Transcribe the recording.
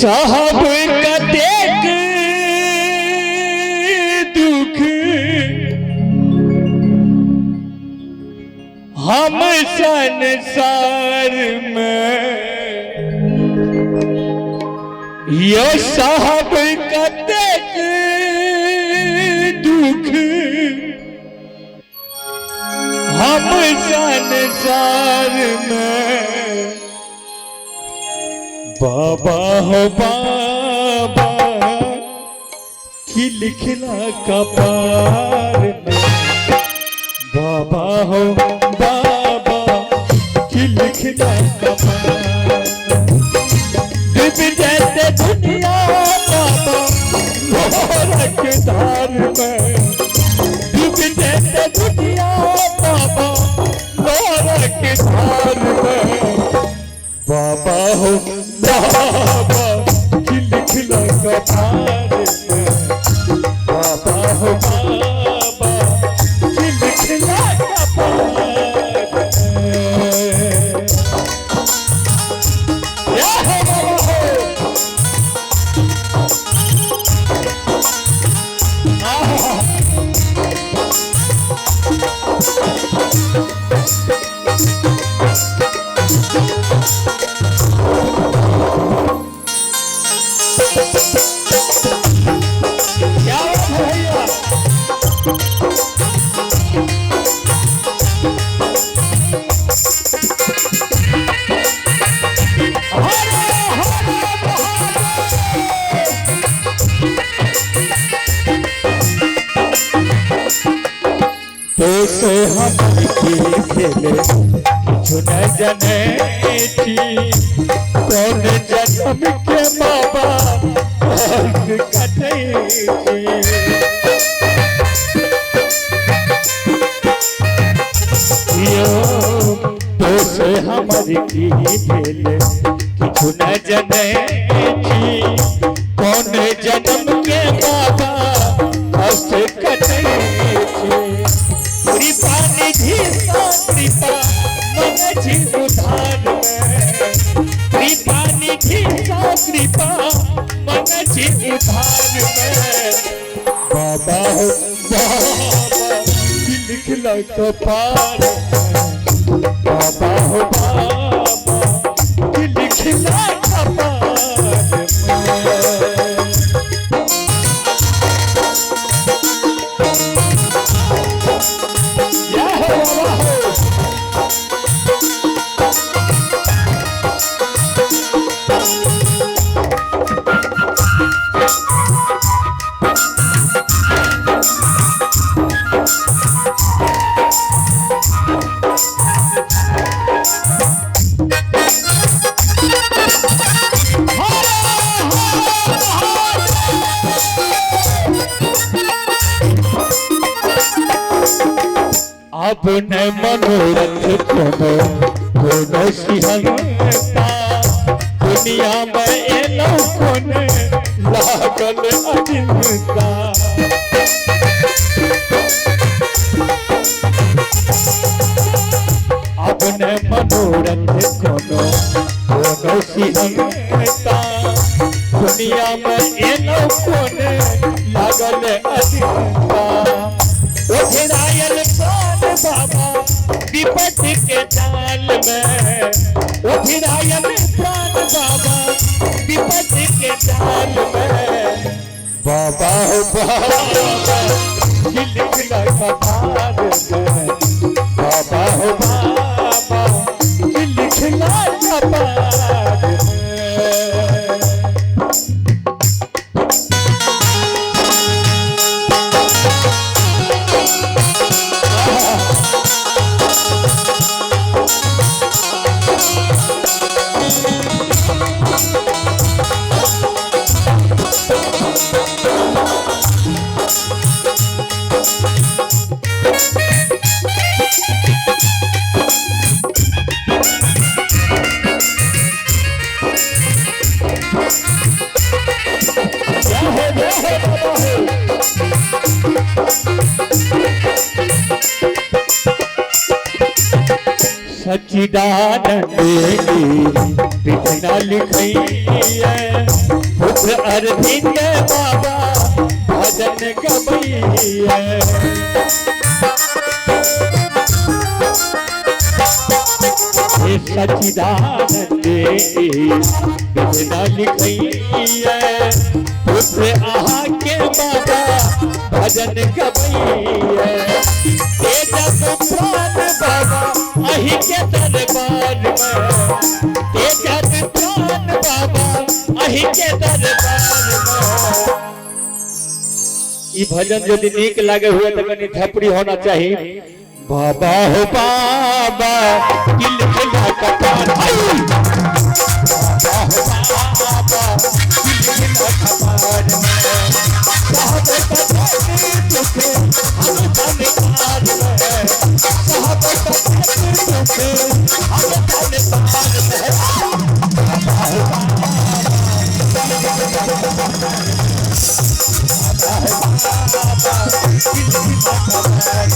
साहब का देख दुख हम संसार में यो साहब का देख दुख हम संसार में बाबा हो बाबा खिलखिला कपार में बाबा हो बाबा खिलखिला कपार डूब जाते दुनिया बाबा मोहरक धार में डूब जाते दुनिया बाबा मोहरक धार में बाबा हो बाबा खिलखिला कपार में बाबा हो बाबा खिलखिला कपार से हम खेले चुन जने थी कौन जन्म के बाबा कटे तो से हमारी खेले चुन जने थी कौन जन्म के बाबा कटे कृपा निधि कृपा मन जी उधार में कृपा निधि कृपा मन जी उधार में बाबा हो बाबा खिलखिला कपार बाबा हो बाबा खिलखिला कपार अपने मनोरथ कोनो सिहंता दुनिया में एलो कोने लागल अजिंता अपने मनोरथ कोनो सिहंता दुनिया में एलो कोने लागल अजिंता बाबा विपत के जाल में उधिरायन प्राण बाबा विपत के जाल में बाबा हो बाबा खिलखिला कपार में बाबा हो बाबा खिलखिला कपार में सच्चिदानंद की बिना लिखई है पुत्र अरविंद बाबा भजन गवैया हे सचिदानंद विद्या लिखैया पुत्र आहा के बाबा भजन गवैया हे जब प्राण बाबा अहि के दरबार में हे जब प्राण बाबा अहि के दरबार में। ई भजन यदि नीक लगे हुए तो कनी थपड़ी होना चाहिए। बाबा हो बाबा दिल खिला कपार बाबा हो बाबा दिल खिला कपार साहब का दुखे हम संसार में साहब का दुखे हम संसार में बाबा हो बाबा दिल खिला कपार